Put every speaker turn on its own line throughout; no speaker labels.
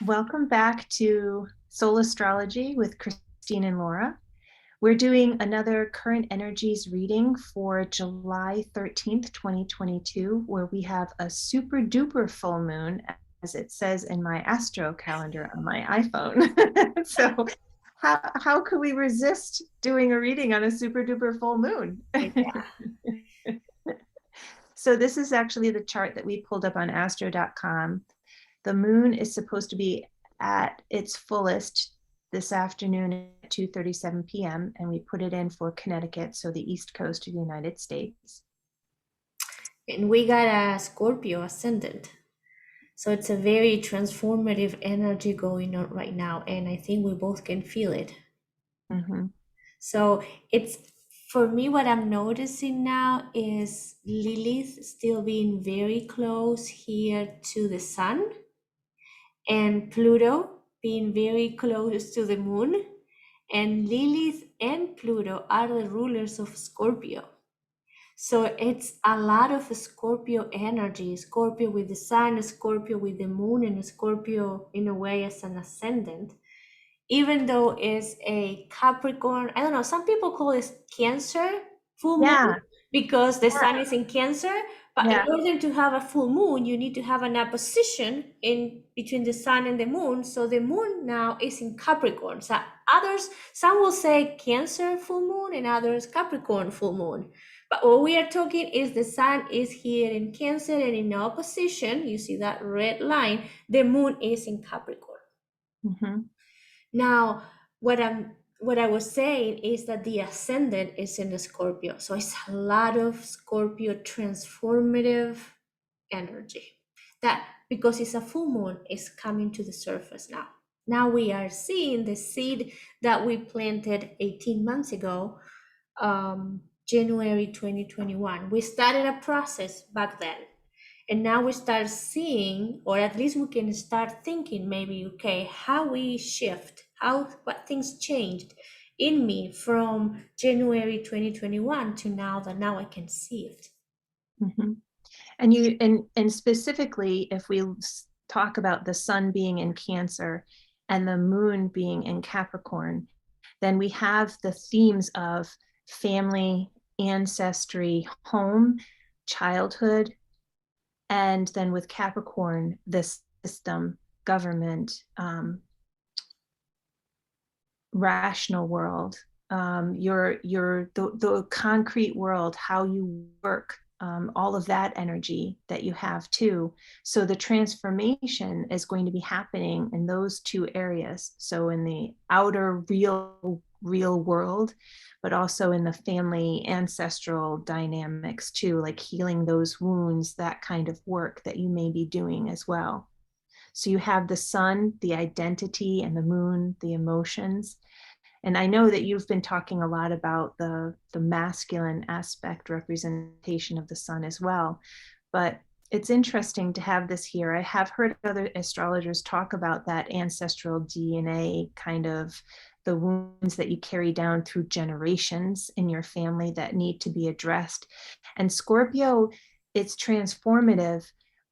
Welcome back to Soul Astrology with Christine and Laura. We're doing another current energies reading for July 13th, 2022, where we have a super duper full moon, as it says in my astro calendar on my iPhone. So, how could we resist doing a reading on a super duper full moon?
Yeah.
So, this is actually the chart that we pulled up on astro.com. The moon is supposed to be at its fullest this afternoon at 2:37 p.m. and we put it in for Connecticut, so the east coast of the United States.
And we got a Scorpio ascendant. So it's a very transformative energy going on right now. And I think we both can feel it.
Mm-hmm.
So it's for me, what I'm noticing now is Lilith still being very close here to the sun, and Pluto being very close to the moon. And Lilith and Pluto are the rulers of Scorpio. So it's a lot of Scorpio energy, Scorpio with the sun, Scorpio with the moon, and Scorpio in a way as an ascendant. Even though it's a Capricorn, I don't know, some people call it Cancer full moon
Yeah,
because the sun is in Cancer. But in
yeah,
order to have a full moon, you need to have an opposition in between the sun and the moon. So the moon now is in Capricorn. So some will say Cancer full moon and others Capricorn full moon. But what we are talking is the sun is here in Cancer and in opposition. You see that red line. The moon is in Capricorn.
mm-hmm.
Now, what I was saying is that the ascendant is in the Scorpio. So it's a lot of Scorpio transformative energy. That because it's a full moon is coming to the surface now. Now we are seeing the seed that we planted 18 months ago, January 2021. We started a process back then. And now we start seeing, or at least we can start thinking maybe, okay, how we shift, what things changed in me from January 2021 to now that now I can see it.
Mm-hmm. And specifically, if we talk about the sun being in Cancer and the moon being in Capricorn, then we have the themes of family, ancestry, home, childhood, and then with Capricorn, this system, government, rational world, the concrete world, how you work, all of that energy that you have too. So the transformation is going to be happening in those two areas. So in the outer real world, but also in the family ancestral dynamics too, like healing those wounds, that kind of work that you may be doing as well. So you have the sun, the identity, and the moon, the emotions. And I know that you've been talking a lot about the masculine aspect representation of the sun as well. But it's interesting to have this here. I have heard other astrologers talk about that ancestral DNA, kind of the wounds that you carry down through generations in your family that need to be addressed. And Scorpio, it's transformative,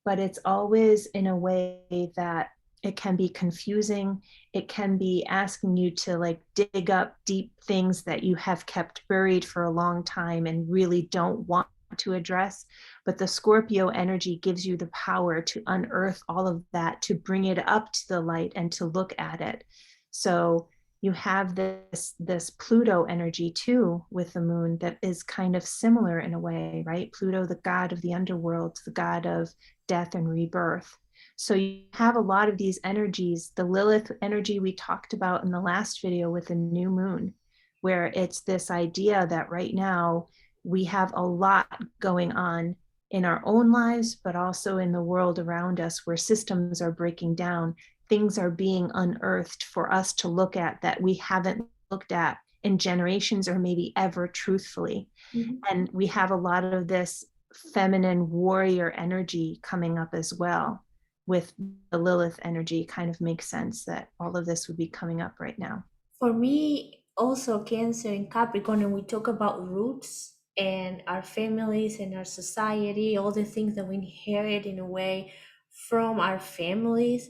but it's always in a way that it can be confusing. It can be asking you to like dig up deep things that you have kept buried for a long time and really don't want to address. But the Scorpio energy gives you the power to unearth all of that, to bring it up to the light and to look at it. So you have this Pluto energy too with the moon that is kind of similar in a way, right? Pluto, the god of the underworld, the god of death and rebirth. So you have a lot of these energies, the Lilith energy we talked about in the last video with the new moon, where it's this idea that right now we have a lot going on in our own lives, but also in the world around us where systems are breaking down, things are being unearthed for us to look at that we haven't looked at in generations or maybe ever truthfully.
Mhm.
And we have a lot of this feminine warrior energy coming up as well with the Lilith energy. Kind of makes sense that all of this would be coming up right now.
For me, also Cancer and Capricorn, and we talk about roots and our families and our society, all the things that we inherit in a way from our families.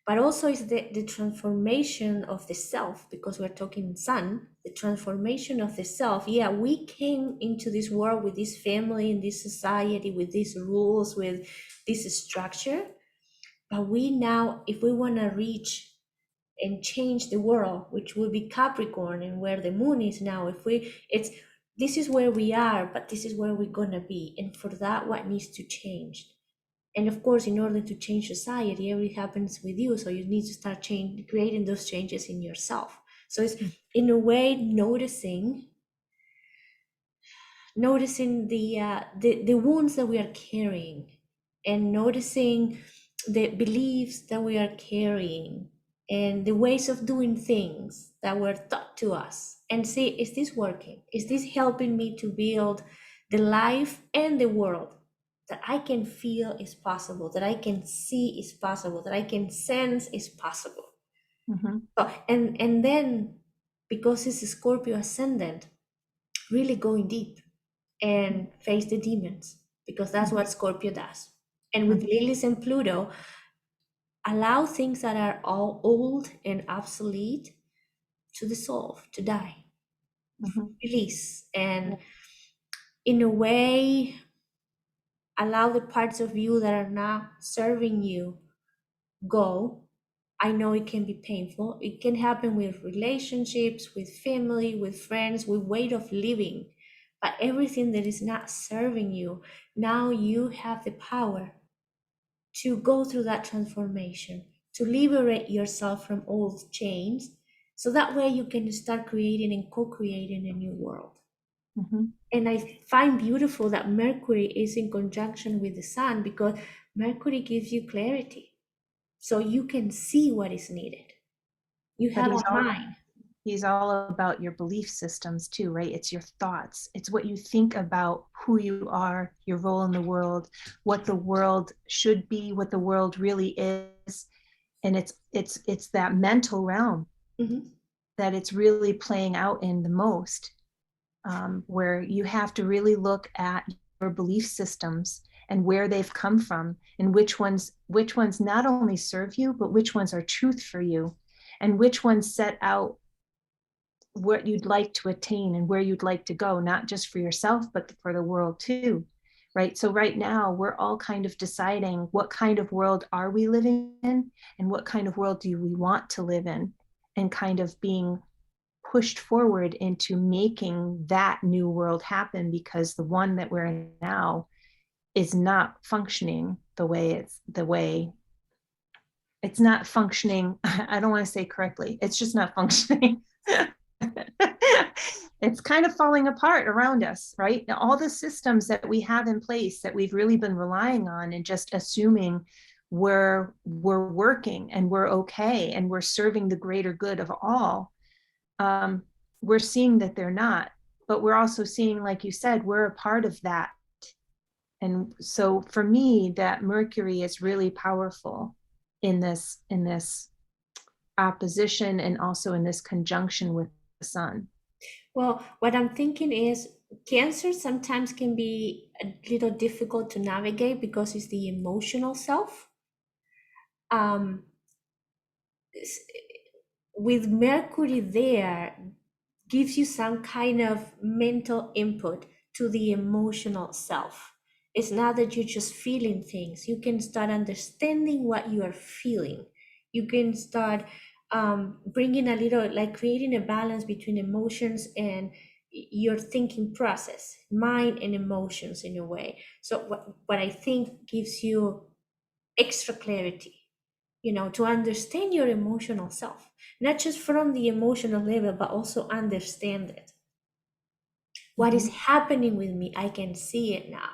but also is the transformation of the self, because we're talking sun, the transformation of the self. Yeah, we came into this world with this family and this society, with these rules, with this structure, but we now, if we want to reach and change the world, which will be Capricorn and where the moon is now, if we, it's, this is where we are, but this is where we're gonna be, and for that, what needs to change? And of course, in order to change society, everything happens with you, so you need to start creating those changes in yourself. So it's, in a way, noticing the wounds that we are carrying, and noticing the beliefs that we are carrying, and the ways of doing things that were taught to us, and see, is this working? Is this helping me to build the life and the world that I can feel is possible, that I can see is possible, that I can sense is possible?
Mm-hmm.
So, and then, because it's a Scorpio ascendant, really going deep and face the demons, because that's what Scorpio does. And with
Mm-hmm.
Lilith and Pluto, allow things that are all old and obsolete to dissolve, to die,
Mm-hmm.
release,
Yeah.
and in a way, allow the parts of you that are not serving you go. I know it can be painful. It can happen with relationships, with family, with friends, with way of living. But everything that is not serving you, now you have the power to go through that transformation, to liberate yourself from old chains, so that way you can start creating and co-creating a new world.
Mm-hmm.
And I find beautiful that Mercury is in conjunction with the sun, because Mercury gives you clarity, so you can see what is needed. You
But
have a mind.
he's all about your belief systems too, right? It's your thoughts. It's what you think about who you are, your role in the world, what the world should be, what the world really is. And it's that mental realm
Mhm.
that it's really playing out in the most, where you have to really look at your belief systems and where they've come from, and which ones not only serve you, but which ones are truth for you, and which ones set out what you'd like to attain and where you'd like to go, not just for yourself, but for the world too. Right. So right now we're all kind of deciding what kind of world are we living in, and what kind of world do we want to live in, and kind of being pushed forward into making that new world happen, because the one that we're in now is not functioning the way it's not functioning. I don't want to say correctly. It's just not functioning. It's kind of falling apart around us, right? Now, all the systems that we have in place that we've really been relying on and just assuming we're working and we're okay and we're serving the greater good of all, um, we're seeing that they're not. But we're also seeing, like you said, we're a part of that. And so for me, that Mercury is really powerful in this opposition, and also in this conjunction with the sun.
Well, what I'm thinking is, Cancer sometimes can be a little difficult to navigate because it's the emotional self. Um, s- with Mercury there, gives you some kind of mental input to the emotional self. It's not that you're just feeling things. You can start understanding what you are feeling. You can start bringing a little, like creating a balance between emotions and your thinking process, mind and emotions in a way. So what I think gives you extra clarity, to understand your emotional self, not just from the emotional level, but also understand it. What is
Mhm.
happening with me? I can see it now.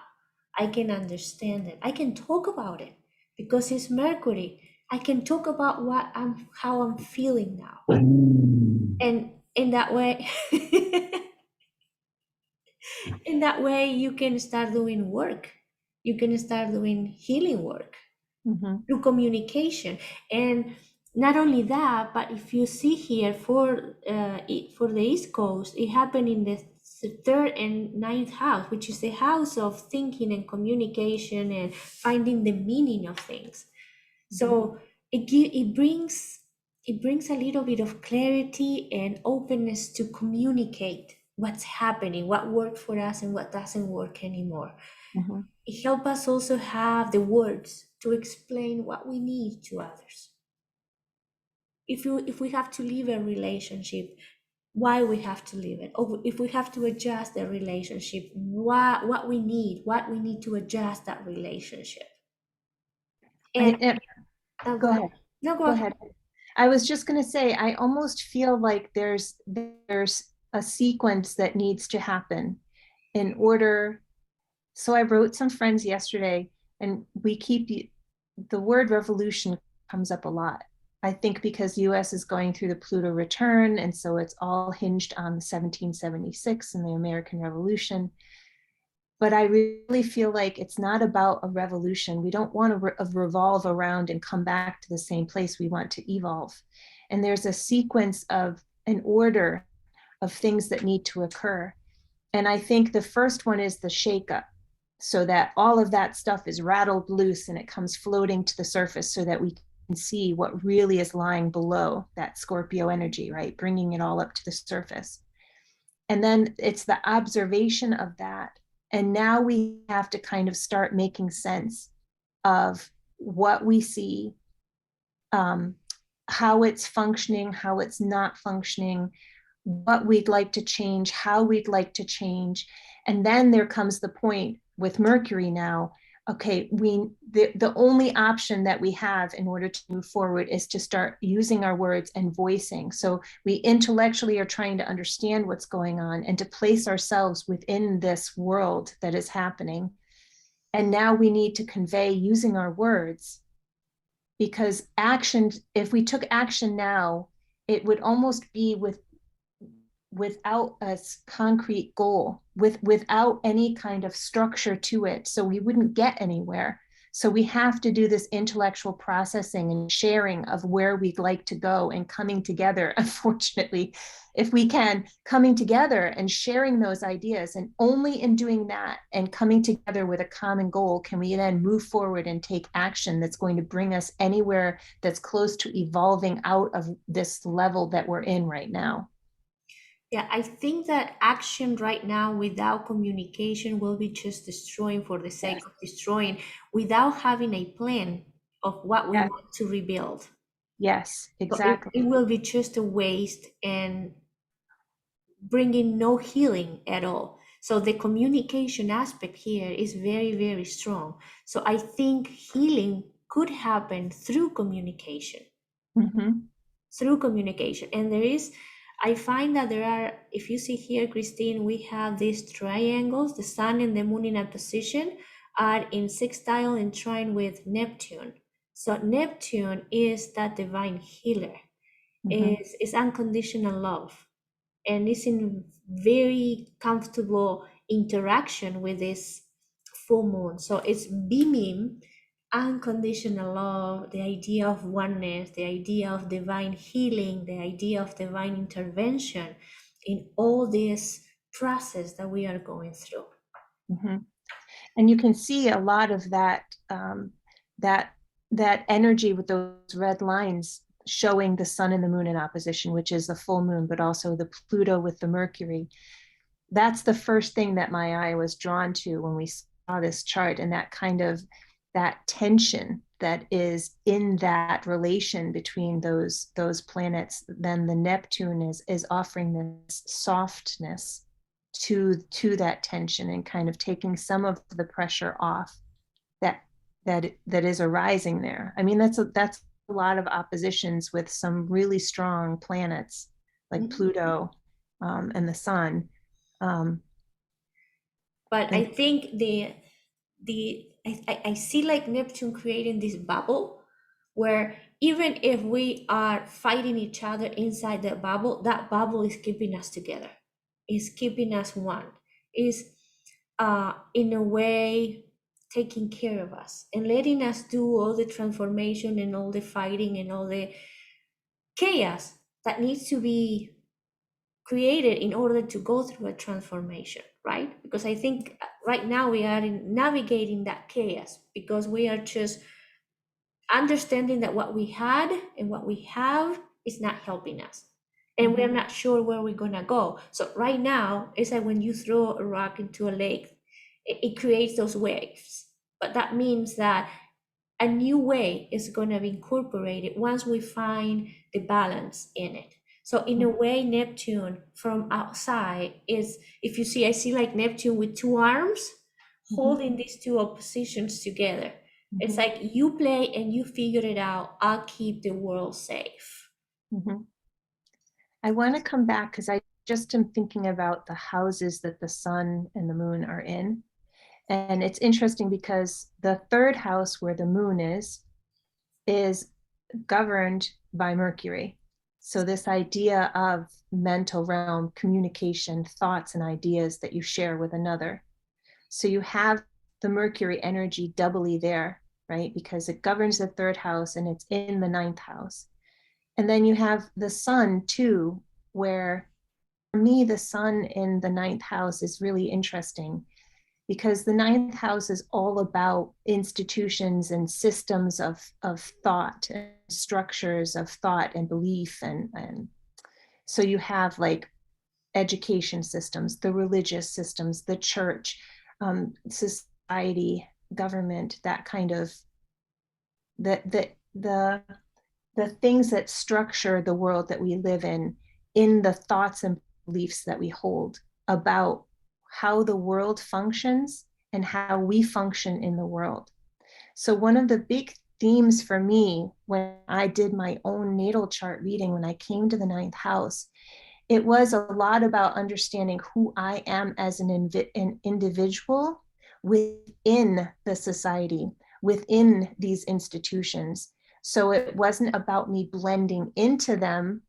I can understand it. I can talk about it because it's Mercury. I can talk about how I'm feeling now. And in that way, in that way, you can start doing work. You can start doing healing work
Mhm.
through communication. And not only that, but if you see here for the East Coast, it happened in the third and ninth house, which is the house of thinking and communication and finding the meaning of things.
Mhm.
So it brings a little bit of clarity and openness to communicate what's happening, what worked for us and what doesn't work anymore.
Mhm.
It helps us also have the words to explain what we need to others. If we have to leave a relationship, why we have to leave it, or if we have to adjust the relationship, what we need to adjust that relationship. And
I,
oh, go
go
ahead.
ahead.
No, go
Go
ahead.
ahead. I was just going to say, I almost feel like there's a sequence that needs to happen in order. So I wrote some friends yesterday, and we keep the word revolution comes up a lot. I think because US is going through the Pluto return, and so it's all hinged on 1776 and the American Revolution. But I really feel like it's not about a revolution. We don't want to revolve around and come back to the same place. We want to evolve. And there's a sequence of an order of things that need to occur. And I think the first one is the shakeup, so that all of that stuff is rattled loose and it comes floating to the surface so that we can see what really is lying below that Scorpio energy, right? Bringing it all up to the surface. And then it's the observation of that. And now we have to kind of start making sense of what we see, um, how it's functioning, how it's not functioning, what we'd like to change, how we'd like to change. And then there comes the point with Mercury now. Okay, the only option that we have in order to move forward is to start using our words and voicing. So we intellectually are trying to understand what's going on and to place ourselves within this world that is happening. And now we need to convey using our words, because action, if we took action now, it would almost be without a concrete goal, without any kind of structure to it, so we wouldn't get anywhere. So we have to do this intellectual processing and sharing of where we'd like to go and coming together. Unfortunately, if we can, coming together and sharing those ideas, and only in doing that and coming together with a common goal can we then move forward and take action that's going to bring us anywhere that's close to evolving out of this level that we're in right now.
Yeah, I think that action right now without communication will be just destroying for the sake
Yes.
of destroying without having a plan of what we
Yes.
want to rebuild.
Yes,
So it
exactly.
will be just a waste and bringing no healing at all. So the communication aspect here is very, very strong. So I think healing could happen through communication.
Mm-hmm.
And I find that there are, if you see here, Christine, we have these triangles. The sun and the moon in a position are in sextile and trine with Neptune. So Neptune is that divine healer,
Mm-hmm.
is unconditional love, and is in very comfortable interaction with this full moon. So it's beaming unconditional love, the idea of oneness, the idea of divine healing, the idea of divine intervention in all this process that we are going through.
Mm-hmm. And you can see a lot of that that energy with those red lines showing the sun and the moon in opposition, which is the full moon, but also the Pluto with the Mercury. That's the first thing that my eye was drawn to when we saw this chart, and that kind of that tension that is in that relation between those planets. Then the Neptune is offering this softness to that tension and kind of taking some of the pressure off that that is arising there. I mean, that's a lot of oppositions with some really strong planets like
Mhm.
Pluto, and the Sun. Um,
But I
and
think I see like Neptune creating this bubble where even if we are fighting each other inside the bubble, that bubble is keeping us together, is keeping us one, is in a way taking care of us and letting us do all the transformation and all the fighting and all the chaos that needs to be created in order to go through a transformation, right? Because I think right now we are navigating that chaos because we are just understanding that what we had and what we have is not helping us. And we're
Mhm.
not sure where we're gonna go. So right now, it's like when you throw a rock into a lake, it creates those waves. But that means that a new way is going to be incorporated once we find the balance in it. So in a way, Neptune from outside is, if you see, I see like Neptune with two arms
Mhm.
holding these two oppositions together. It's
Mhm.
like you play and you figure it out. I'll keep the world safe.
Mhm. I want to come back because I just am thinking about the houses that the sun and the moon are in. And it's interesting because the third house where the moon is governed by Mercury. So this idea of mental realm, communication, thoughts and ideas that you share with another. So you have the Mercury energy doubly there, right? Because it governs the third house and it's in the ninth house. And then you have the sun too, where for me, the sun in the ninth house is really interesting because the ninth house is all about institutions and systems of thought and structures of thought and belief. And so you have like education systems, the religious systems, the church, society, government, that kind of the the things that structure the world that we live in the thoughts and beliefs that we hold about how the world functions and how we function in the world. So, one of the big themes for me when I did my own natal chart reading, when I came to the ninth house, it was a lot about understanding who I am as an individual within the society, within these institutions. So it wasn't about me blending into them.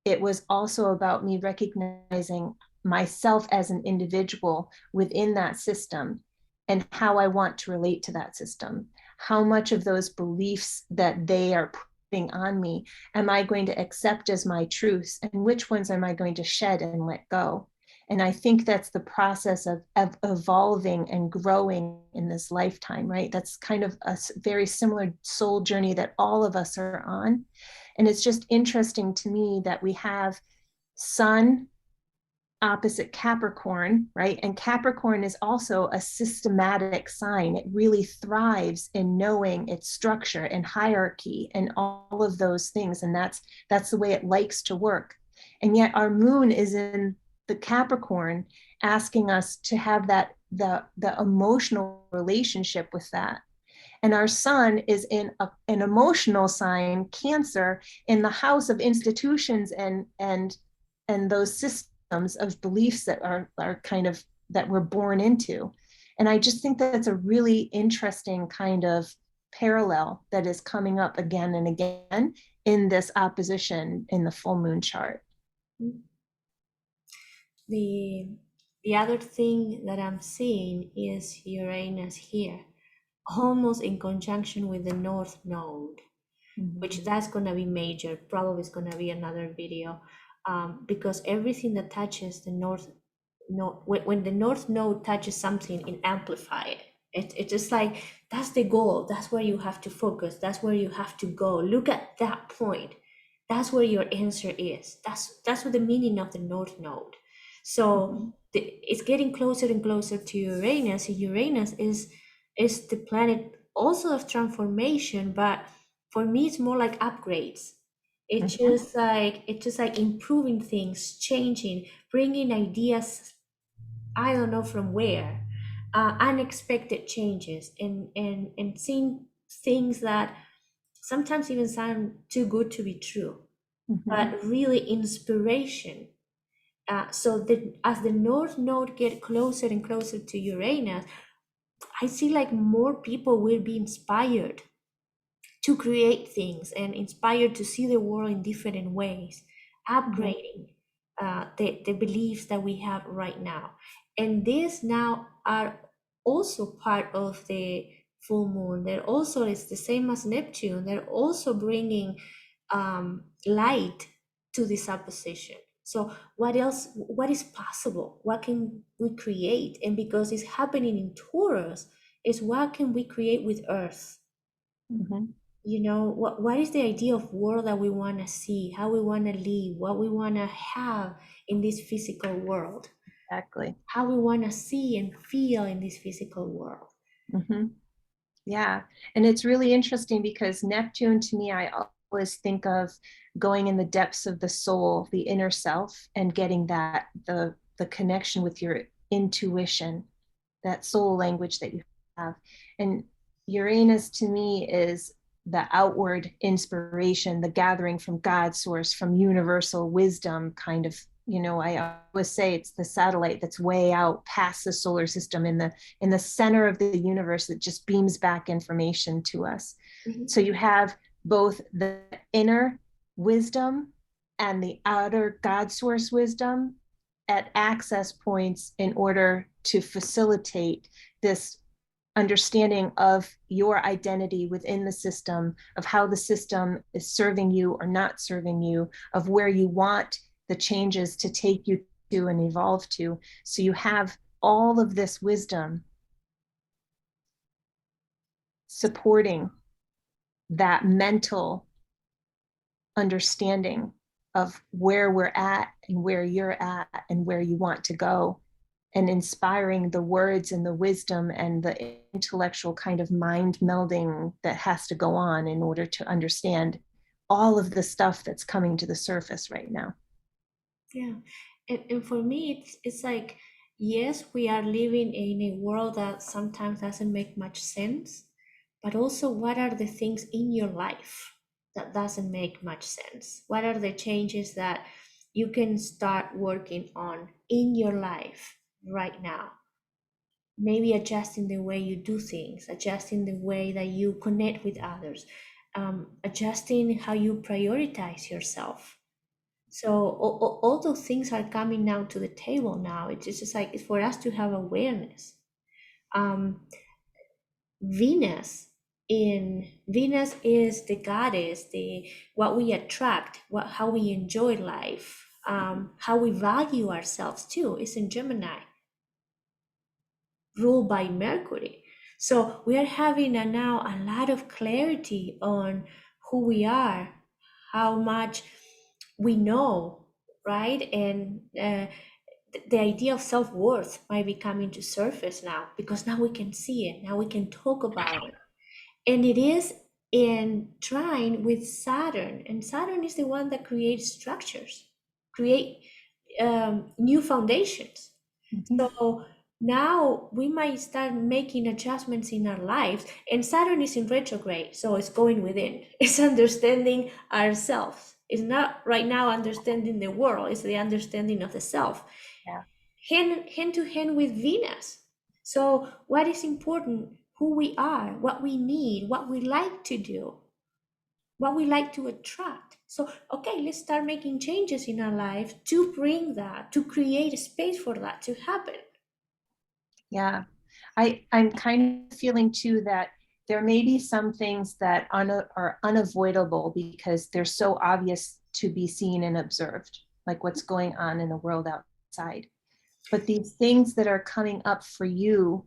It was also about me recognizing myself as an individual within that system and how I want to relate to that system. How much of those beliefs that they are putting on me am I going to accept as my truths, and which ones am I going to shed and let go? And I think that's the process of evolving and growing in this lifetime, right? That's kind of a very similar soul journey that all of us are on. And it's just interesting to me that we have Sun opposite Capricorn, right? And Capricorn is also a systematic sign. It really thrives in knowing its structure and hierarchy and all of those things. And that's the way it likes to work. And yet our moon is in the Capricorn, asking us to have that the emotional relationship with that. And our sun is in an emotional sign, Cancer, in the house of institutions and those systems of beliefs that are kind of that we're born into. And I just think that's a really interesting kind of parallel that is coming up again and again in this opposition in the full moon chart.
The the other thing that I'm seeing is Uranus here, almost in conjunction with the North Node,
Mm-hmm.
which that's going to be major. Probably is going to be another video, because everything that touches the North Node, when the North Node touches something, it amplify it. It's just like that's the goal. That's where you have to focus. That's where you have to go. Look at that point. That's where your answer is. That's what the meaning of the North Node. So
Mm-hmm.
it's getting closer and closer to Uranus. And Uranus is the planet also of transformation, but for me it's more like upgrades.
Mm-hmm.
It's just like improving things, changing, bringing ideas, I don't know from where, unexpected changes, and seeing things that sometimes even sound too good to be true,
Mm-hmm.
but really inspiration. So that as the North Node get closer and closer to Uranus, I see like more people will be inspired to create things and inspired to see the world in different ways,
Mm-hmm.
upgrading the beliefs that we have right now. And these now are also part of the full moon. They're also, it's the same as Neptune, they're also bringing light to this opposition. So what else, what is possible? What can we create? And because it's happening in Taurus, is what can we create with Earth?
Mm-hmm.
what is the idea of world that we want to see, how we want to live, what we want to have in this physical world,
Exactly.
how we want to see and feel in this physical world.
Hmm. Yeah. And it's really interesting because Neptune to me, I always think of going in the depths of the soul, the inner self, and getting that the connection with your intuition, that soul language that you have. And Uranus to me is the outward inspiration, the gathering from God's source, from universal wisdom kind of, I always say it's the satellite that's way out past the solar system in the center of the universe that just beams back information to us.
Mhm.
So you have both the inner wisdom and the outer God source wisdom at access points in order to facilitate this understanding of your identity within the system, of how the system is serving you or not serving you, of where you want the changes to take you to and evolve to. So you have all of this wisdom supporting that mental understanding of where we're at and where you're at and where you want to go, and inspiring the words and the wisdom and the intellectual kind of mind melding that has to go on in order to understand all of the stuff that's coming to the surface right now.
Yeah. And for me, it's like, yes, we are living in a world that sometimes doesn't make much sense, but also what are the things in your life that doesn't make much sense? What are the changes that you can start working on in your life right now? Maybe adjusting the way you do things, adjusting the way that you connect with others, adjusting how you prioritize yourself. So all those things are coming now to the table now. It's just like it's for us to have awareness. Um, Venus Venus is the goddess, the what we attract, what how we enjoy life, how we value ourselves too. Is in Gemini, ruled by Mercury. So we are having now a lot of clarity on who we are, how much we know, right? And the idea of self-worth might be coming to surface now because now we can see it, now we can talk about it. And it is in trine with Saturn, and Saturn is the one that creates structures, create new foundations.
Mhm.
So now we might start making adjustments in our lives, and Saturn is in retrograde, so it's going within. It's understanding ourselves. It's not right now understanding the world, it's the understanding of the self,
Yeah.
hand to hand with Venus. So, what is important, who we are, what we need, what we like to do, what we like to attract. So, okay, let's start making changes in our lives to bring that, to create a space for that to happen.
Yeah. I'm kind of feeling too that there may be some things that are unavoidable because they're so obvious to be seen and observed, like what's going on in the world outside. But these things that are coming up for you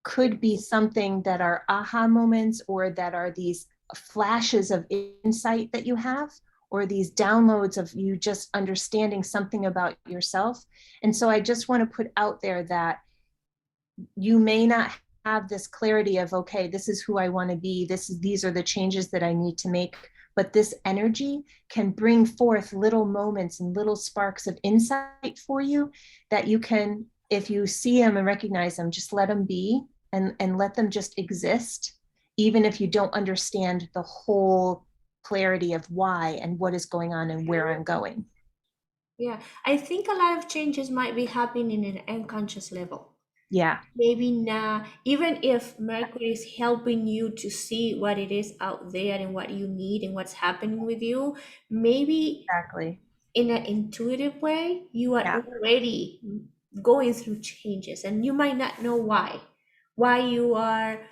could be something that are aha moments, or that are these flashes of insight that you have, or these downloads of you just understanding something about yourself. And so I just want to put out there that you may not have this clarity of, okay, this is who I want to be, these are the changes that I need to make, but this energy can bring forth little moments and little sparks of insight for you that you can, if you see them and recognize them, just let them be, and let them just exist, even if you don't understand the whole clarity of why and what is going on and where I'm going.
Yeah, I think a lot of changes might be happening in an unconscious level.
Yeah.
Maybe not, even if Mercury is helping you to see what it is out there and what you need and what's happening with you, maybe
Exactly.
in an intuitive way, you are
Yeah.
already going through changes and you might not know why. Why you are,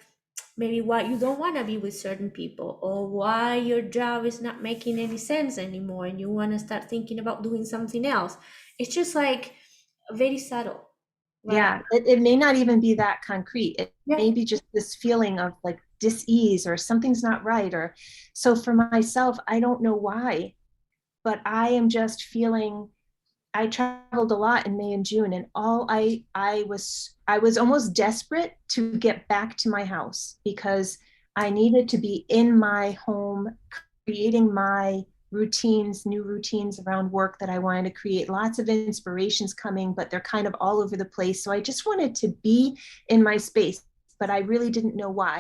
maybe why you don't want to be with certain people, or why your job is not making any sense anymore and you want to start thinking about doing something else. It's just like very subtle, right?
Yeah, it may not even be that concrete. It
Yeah.
may be just this feeling of like dis-ease or something's not right. Or so for myself, I don't know why, but I am just feeling. I traveled a lot in May and June, and I was almost desperate to get back to my house because I needed to be in my home, creating my routines, new routines around work that I wanted to create. Lots of inspirations coming, but they're kind of all over the place. So I just wanted to be in my space, but I really didn't know why.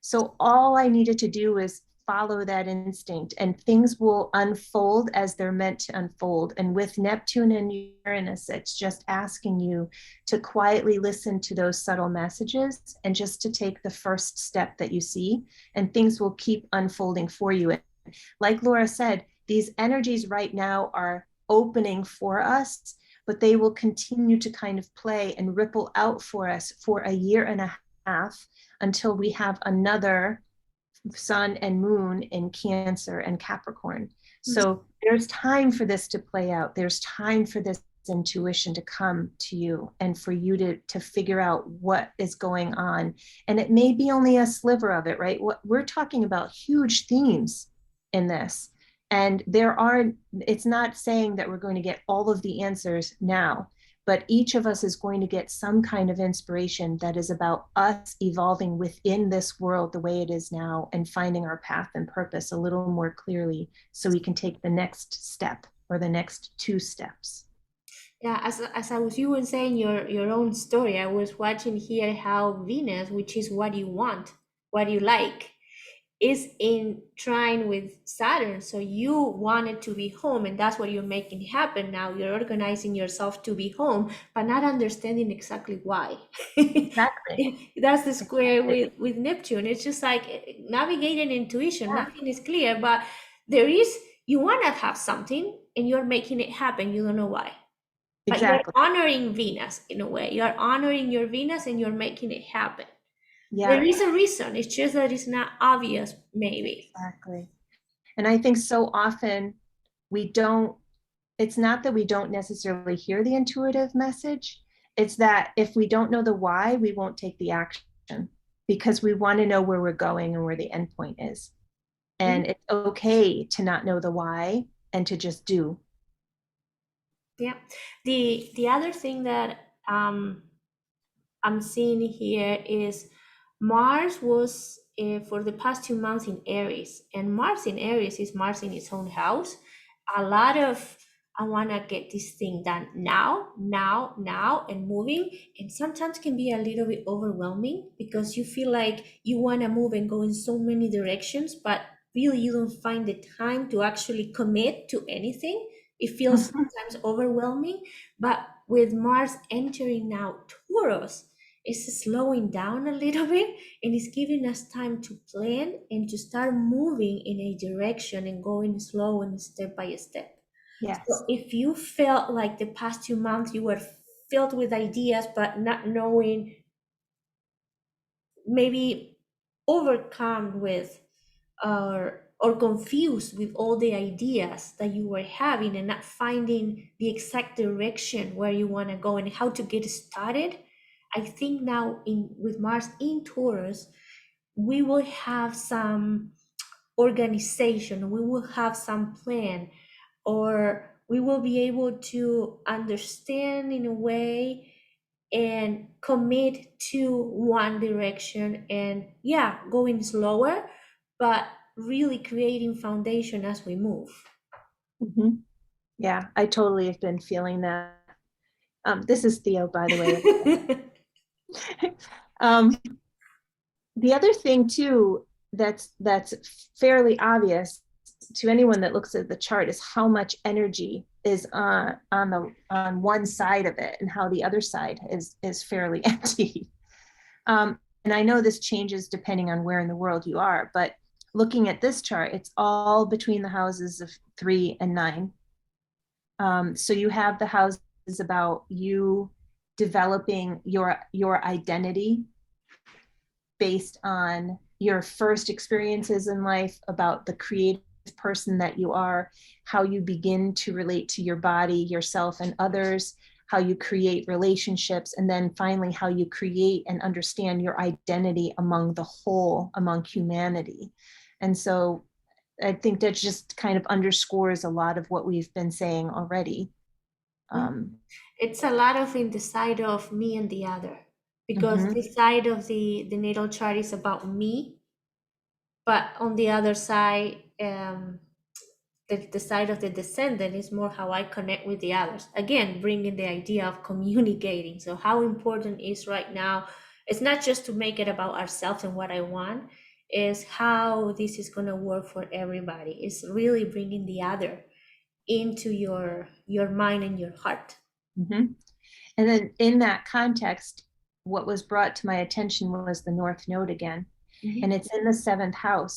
So all I needed to do was follow that instinct, and things will unfold as they're meant to unfold. And with Neptune and Uranus, it's just asking you to quietly listen to those subtle messages and just to take the first step that you see, and things will keep unfolding for you. And like Laura said, these energies right now are opening for us, but they will continue to kind of play and ripple out for us for a year and a half until we have another sun and moon in Cancer and Capricorn. So there's time for this to play out. There's time for this intuition to come to you and for you to figure out what is going on. And it may be only a sliver of it, right? What we're talking about huge themes in this. And it's not saying that we're going to get all of the answers now, but each of us is going to get some kind of inspiration that is about us evolving within this world the way it is now and finding our path and purpose a little more clearly so we can take the next step or the next two steps.
Yeah, as I was you were saying your own story, I was watching here how Venus, which is what you want, what you like, is in trine with Saturn. So you wanted to be home, and that's what you're making happen now. You're organizing yourself to be home, but not understanding exactly why.
Exactly.
That's the square
Exactly.
with Neptune. It's just like navigating intuition.
Yeah,
Nothing is clear, but there is, you want to have something and you're making it happen. You don't know why. But you're
exactly.
honoring Venus in a way. You're honoring your Venus and you're making it happen. There
Yeah,
is a reason. It's just that it's not obvious, maybe.
exactly. And I think so often we don't, it's not that we don't necessarily hear the intuitive message. It's that if we don't know the why, we won't take the action because we want to know where we're going and where the end point is.
Mhm.
And it's okay to not know the why and to just do.
Yeah. The other thing that I'm seeing here is Mars was for the past 2 months in Aries, and Mars in Aries is Mars in its own house. A lot of I want to get this thing done now, now, now, and moving. And sometimes can be a little bit overwhelming because you feel like you want to move and go in so many directions, but really you don't find the time to actually commit to anything. It feels
Mhm.
sometimes overwhelming. But with Mars entering now Taurus, it's slowing down a little bit and it's giving us time to plan and to start moving in a direction and going slow and step by step. So
Yes.
if you felt like the past 2 months you were filled with ideas but not knowing, maybe overcome with or confused with all the ideas that you were having and not finding the exact direction where you want to go and how to get started, I think now in with Mars in Taurus, we will have some organization, we will have some plan, or we will be able to understand in a way and commit to one direction and yeah, going slower, but really creating foundation as we move.
Hmm. Yeah, I totally have been feeling that. This is Theo, by the way. um, the other thing too that's fairly obvious to anyone that looks at the chart is how much energy is on one side of it and how the other side is fairly empty. And I know this changes depending on where in the world you are, but looking at this chart, it's all between the houses of 3 and 9. So you have the houses about you developing your identity based on your first experiences in life, about the creative person that you are, how you begin to relate to your body, yourself, and others, how you create relationships, and then finally how you create and understand your identity among the whole, among humanity. And so I think that just kind of underscores a lot of what we've been saying already.
Mhm.
um,
It's a lot of in the side of me and the other, because
mhm,
this side of the natal chart is about me, but on the other side, the side of the descendant is more how I connect with the others. Again, bringing the idea of communicating. So how important is right now, it's not just to make it about ourselves and what I want, is how this is going to work for everybody. It's really bringing the other into your mind and your heart.
mhm. And then in that context, what was brought to my attention was the North Node again, and
Mhm.
it's in the seventh house.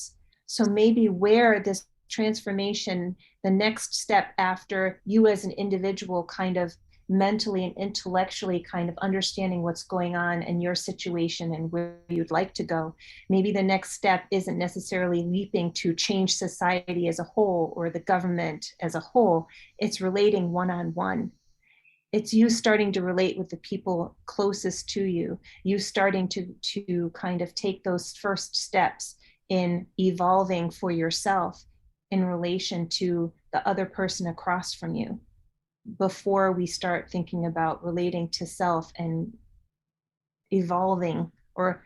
So maybe where this transformation, the next step after you as an individual kind of mentally and intellectually kind of understanding what's going on in your situation and where you'd like to go, maybe the next step isn't necessarily leaping to change society as a whole or the government as a whole. It's relating one-on-one. It's you starting to relate with the people closest to you, you starting to kind of take those first steps in evolving for yourself in relation to the other person across from you before we start thinking about relating to self and evolving, or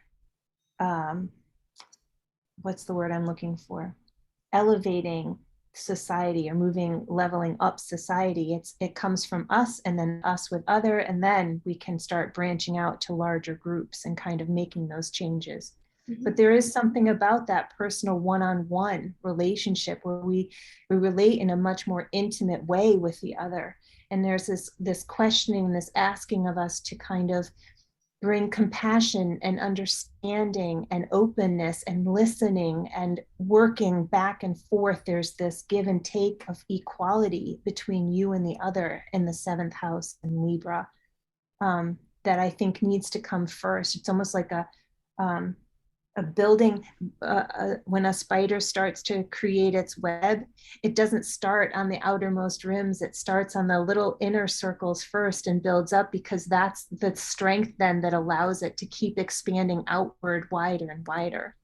um, what's the word I'm looking for, elevating society or moving, leveling up society. It comes from us, and then us with other, and then we can start branching out to larger groups and kind of making those changes. But
Mhm.
there is something about that personal one-on-one relationship where we relate in a much more intimate way with the other, and there's this questioning, this asking of us to kind of bring compassion and understanding and openness and listening and working back and forth. There's this give and take of equality between you and the other in the seventh house in Libra, that I think needs to come first. It's almost like um, a building. When a spider starts to create its web, it doesn't start on the outermost rims, it starts on the little inner circles first and builds up, because that's the strength then that allows it to keep expanding outward wider and wider.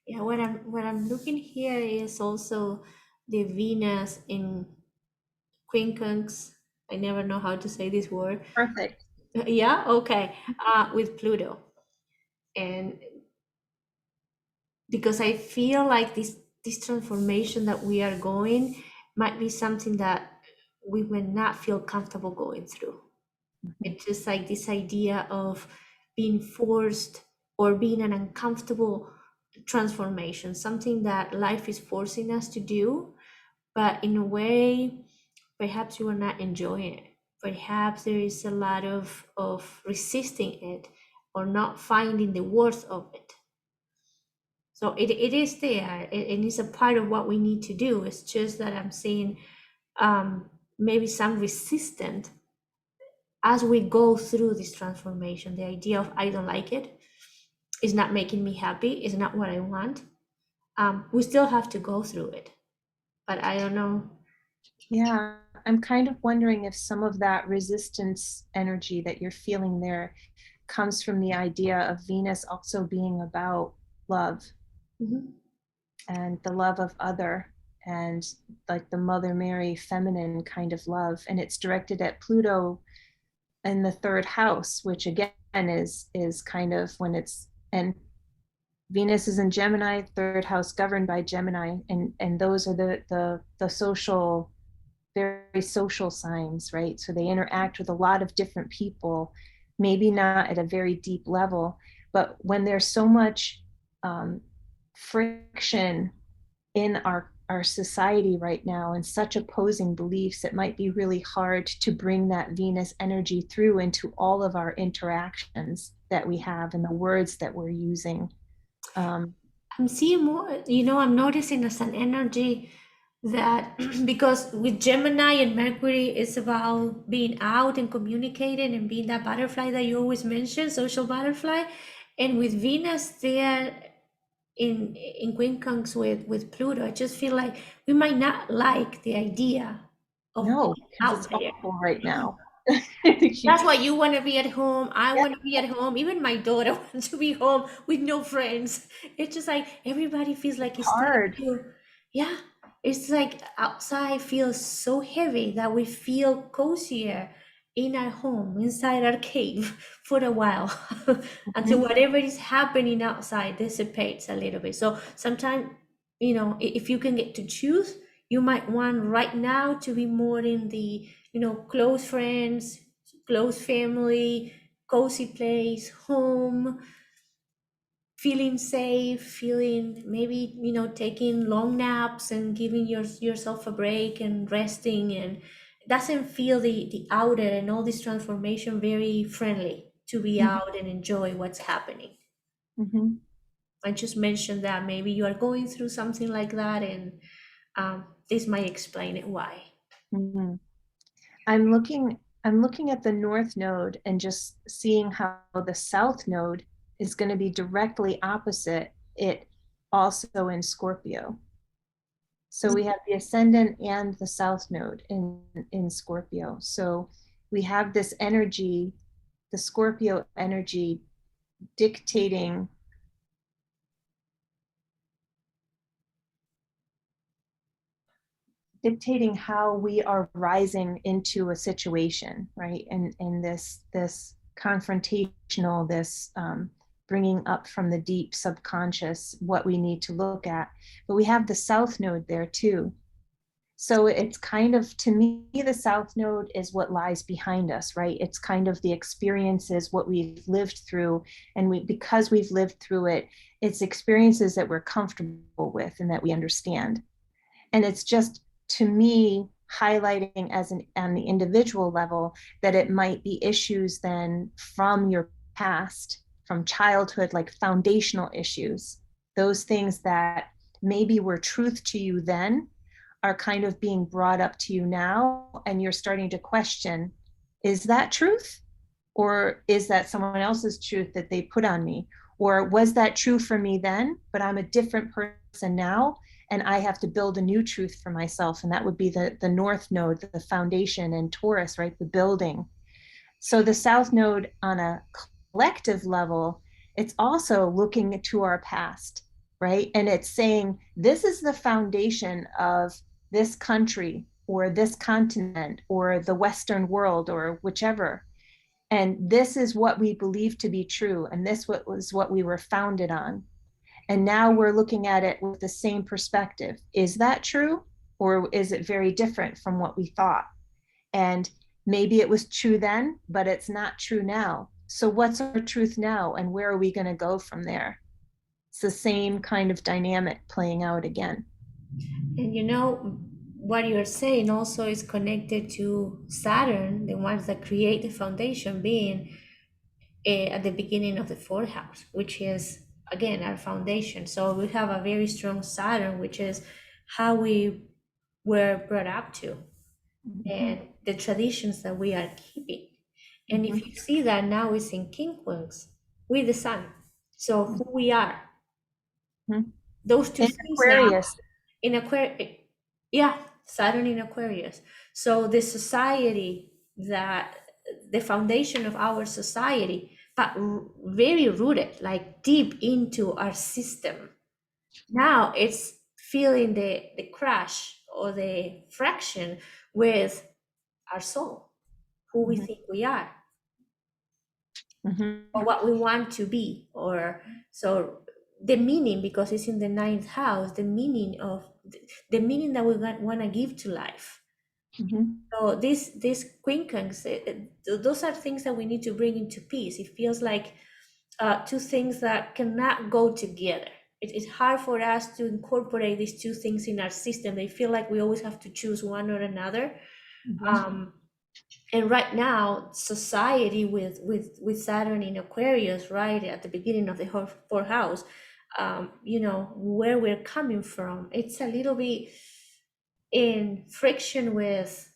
Yeah, what I'm looking here is also the Venus in quincunx. I never know how to say this word.
Perfect.
Yeah, okay. With Pluto. And because I feel like this transformation that we are going might be something that we will not feel comfortable going through.
Mhm.
It's just like this idea of being forced or being an uncomfortable transformation, something that life is forcing us to do, but in a way, perhaps you are not enjoying it. Perhaps there is a lot of resisting it or not finding the worth of it. So it is there, and it's a part of what we need to do. It's just that I'm saying maybe some resistance as we go through this transformation. The idea of I don't like it is not making me happy, is not what I want. We still have to go through it, but I don't know.
Yeah, I'm kind of wondering if some of that resistance energy that you're feeling there comes from the idea of Venus also being about love
Mhm.
and the love of other, and like the Mother Mary feminine kind of love, and it's directed at Pluto in the third house, which again is kind of when it's, and Venus is in Gemini, third house governed by Gemini, and those are the social, very social signs, right? So they interact with a lot of different people, maybe not at a very deep level, but when there's so much um, friction in our society right now and such opposing beliefs, it might be really hard to bring that Venus energy through into all of our interactions that we have and the words that we're using. Um,
I'm seeing more, I'm noticing as an energy that because with Gemini and Mercury, it's about being out and communicating and being that butterfly that you always mention, social butterfly. And with Venus there in quincunx with Pluto, I just feel like we might not like the idea of
No,
being
because it's
out there.
awful right now. I think
That's why you want to be at home. I
yeah,
want to be at home. Even my daughter wants to be home with no friends. It's just like everybody feels
it's
like it's starting
hard.
to, yeah. It's like outside feels so heavy that we feel cozier in our home, inside our cave for a while, until
Mhm,
whatever is happening outside dissipates a little bit. So sometimes, if you can get to choose, you might want right now to be more in the, close friends, close family, cozy place, home, feeling safe, feeling maybe, taking long naps and giving yourself a break and resting, and doesn't feel the outer and all this transformation very friendly to be
mhm,
out and enjoy what's happening.
mhm,
I just mentioned that maybe you are going through something like that, and this might explain it why.
mhm. I'm looking at the north node and just seeing how the south node is going to be directly opposite it, also in Scorpio. So we have the ascendant and the south node in Scorpio. So we have this energy, the Scorpio energy dictating dictating how we are rising into a situation, right? And this confrontational, this bringing up from the deep subconscious what we need to look at. But we have the south node there too. So it's kind of, to me, the south node is what lies behind us, right? It's kind of the experiences, what we've lived through, and because we've lived through it, it's experiences that we're comfortable with and that we understand. And it's just, to me, highlighting as an on the individual level that it might be issues then from your past, from childhood, like foundational issues, those things that maybe were truth to you then are kind of being brought up to you now, and you're starting to question, is that truth, or is that someone else's truth that they put on me, or was that true for me then, but I'm a different person now, and I have to build a new truth for myself. And that would be the north node, the foundation, and Taurus, right, the building. So the south node on a collective level, it's also looking to our past, right? And it's saying, this is the foundation of this country or this continent or the Western world or whichever. And this is what we believe to be true. And this was what we were founded on. And now we're looking at it with the same perspective. Is that true? Or is it very different from what we thought? And maybe it was true then, but it's not true now. So what's our truth now? And where are we going to go from there? It's the same kind of dynamic playing out again.
And what you're saying also is connected to Saturn, the ones that create the foundation, being at the beginning of the fourth house, which is again our foundation. So we have a very strong Saturn, which is how we were brought up to,
Mm-hmm,
and the traditions that we are keeping. And
mm-hmm,
if you see that now it's in Kinkwings with the sun. So who we are,
mm-hmm.
those two
In
things now
Aquarius.
in Aquarius, yeah, Saturn in Aquarius. So the society that the foundation of our society, but very rooted, like deep into our system. Now it's feeling the crash or the fraction with our soul, who we
Mm-hmm,
think we are,
mm-hmm,
or what we want to be, or so the meaning, because it's in the ninth house, the meaning of the meaning that we want to give to life.
mm-hmm,
So these quincunx, those are things that we need to bring into peace. It feels like two things that cannot go together. It's hard for us to incorporate these two things in our system. They feel like we always have to choose one or another.
mm-hmm,
Um, and right now, society with Saturn in Aquarius, right at the beginning of the fourth house, where we're coming from, it's a little bit in friction with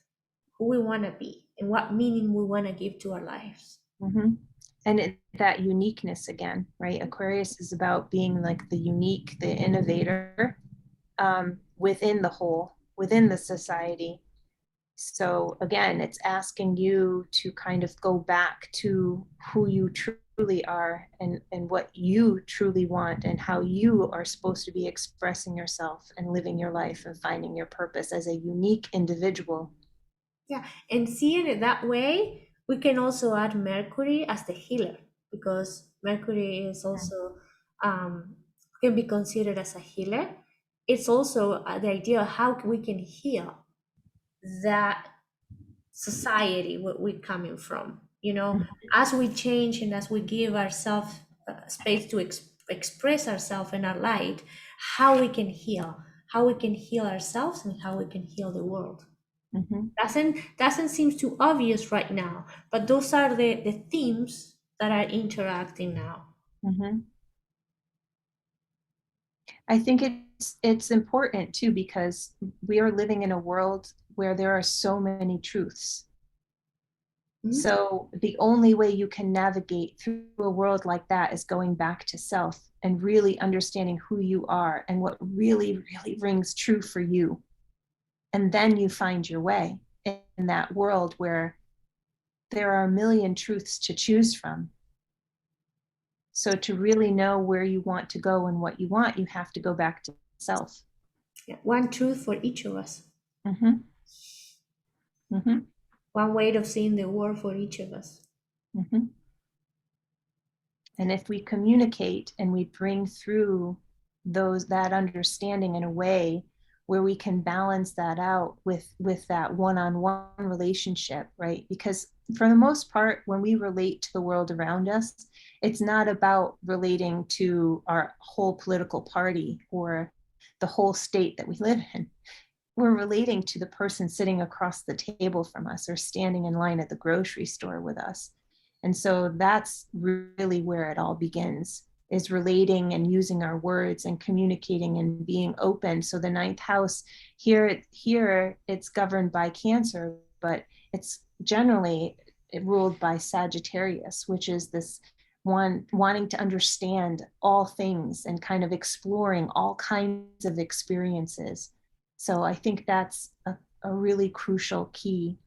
who we want to be and what meaning we want to give to our lives.
mm-hmm. And that uniqueness again, right? Aquarius is about being like the unique, the innovator, within the whole, within the society. So again, it's asking you to kind of go back to who you truly are, and what you truly want, and how you are supposed to be expressing yourself and living your life and finding your purpose as a unique individual.
Yeah, and seeing it that way, we can also add Mercury as the healer, because Mercury is also can be considered as a healer. It's also the idea of how we can heal that society where we're coming from. You know, as we change and as we give ourselves space to express ourselves in our light, how we can heal ourselves and how we can heal the world.
Mm-hmm.
Doesn't seem too obvious right now, but those are the themes that are interacting now.
Mm-hmm. I think it's important too, because we are living in a world where there are so many truths.
Mhm.
So the only way you can navigate through a world like that is going back to self and really understanding who you are and what really, really rings true for you. And then you find your way in that world where there are a million truths to choose from. So to really know where you want to go and what you want, you have to go back to self.
Yeah, one truth for each of us,
Mm-hmm. Mm-hmm.
one way of seeing the world for each of us.
Mm-hmm. And if we communicate and we bring through that understanding in a way where we can balance that out with that one-on-one relationship, right? Because for the most part, when we relate to the world around us, it's not about relating to our whole political party or the whole state that we live in. We're relating to the person sitting across the table from us or standing in line at the grocery store with us. And so that's really where it all begins, is relating and using our words and communicating and being open. So the ninth house here it's governed by Cancer, but it's generally ruled by Sagittarius, which is this one wanting to understand all things and kind of exploring all kinds of experiences. So I think that's a really crucial key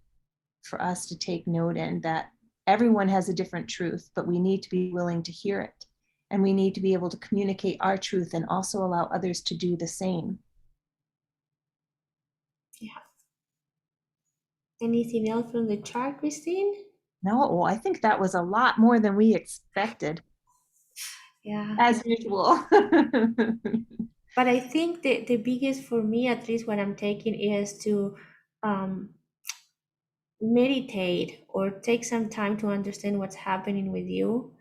for us to take note in, that everyone has a different truth, but we need to be willing to hear it. And we need to be able to communicate our truth and also allow others to do the same.
Yeah. Anything else from the chart, Christine?
No, I think that was a lot more than we expected,
Yeah.
as usual.
But I think the biggest for me, at least what I'm taking, is to um, meditate or take some time to understand what's happening with you,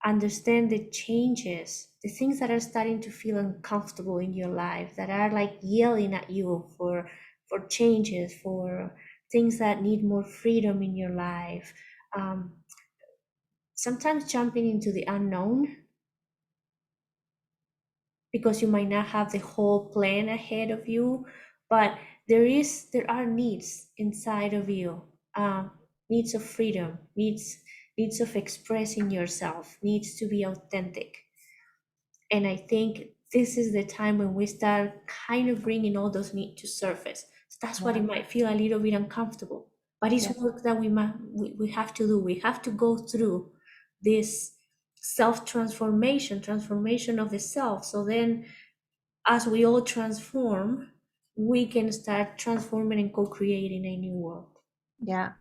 understand the changes, the things that are starting to feel uncomfortable in your life, that are like yelling at you for changes, for things that need more freedom in your life. Um, Sometimes jumping into the unknown, because you might not have the whole plan ahead of you, but there are needs inside of you, needs of freedom, needs of expressing yourself, needs to be authentic. And I think this is the time when we start kind of bringing all those needs to surface. So that's what
Yeah,
it might feel a little bit uncomfortable, but it's
yeah,
work that we have to do. We have to go through this transformation of the self. So then, as we all transform, we can start transforming and co-creating a new world.
yeah.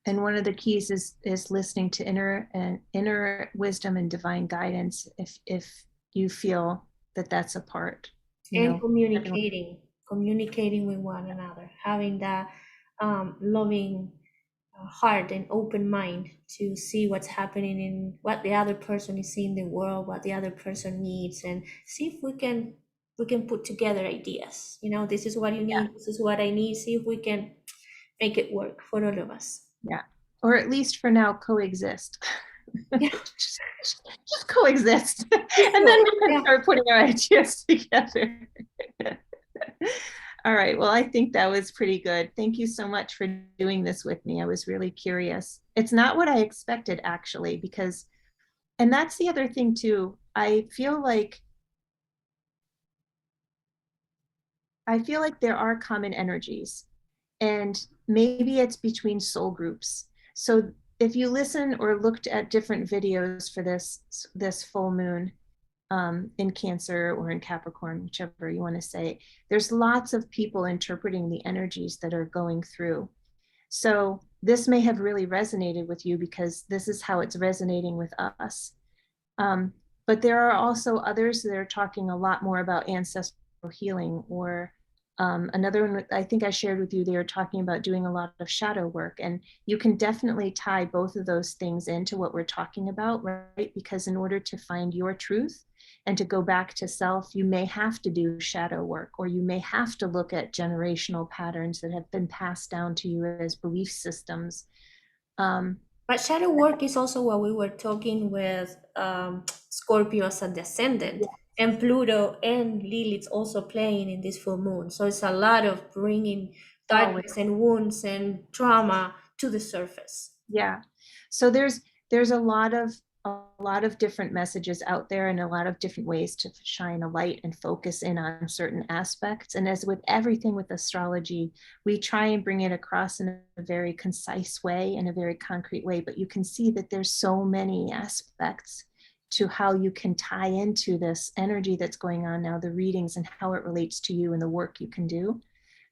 And one of the keys is listening to inner wisdom and divine guidance, if you feel that that's a part, you
And
know.
communicating with one another, having that loving heart and open mind to see what's happening in what the other person is seeing in the world, what the other person needs, and see if we can put together ideas. This is what you
Yeah,
need, this is what I need. See if we can make it work for all of us.
yeah. Or at least for now, coexist.
Yeah,
Just coexist. And then
sure.
we can
Yeah.
start putting our ideas together. All right. Well, I think that was pretty good. Thank you so much for doing this with me. I was really curious. It's not what I expected, actually, because, and that's the other thing too. I feel like there are common energies. And maybe it's between soul groups. So if you listen or looked at different videos for this full moon, in Cancer or in Capricorn, whichever you want to say, there's lots of people interpreting the energies that are going through. So this may have really resonated with you because this is how it's resonating with us. Um, but there are also others that are talking a lot more about ancestral healing, or another one I think I shared with you, they were talking about doing a lot of shadow work. And you can definitely tie both of those things into what we're talking about, right? Because in order to find your truth and to go back to self, you may have to do shadow work, or you may have to look at generational patterns that have been passed down to you as belief systems. Um,
But shadow work is also what we were talking with Scorpio as a descendant,
yeah.
and Pluto and Lilith also playing in this full moon. So it's a lot of bringing
Always.
darkness and wounds and trauma to the surface.
Yeah. So there's a lot of different messages out there, and a lot of different ways to shine a light and focus in on certain aspects. And as with everything with astrology, we try and bring it across in a very concise way, in a very concrete way, but you can see that there's so many aspects to how you can tie into this energy that's going on now, the readings and how it relates to you and the work you can do.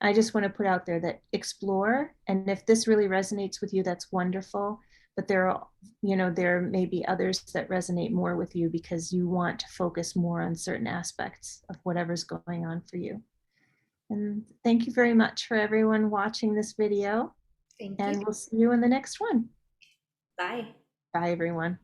I just want to put out there that explore, and if this really resonates with you, that's wonderful. But there may be others that resonate more with you because you want to focus more on certain aspects of whatever's going on for you. And thank you very much for everyone watching this video,
Thank you.
and we'll see you in the next one.
Bye.
Bye, everyone.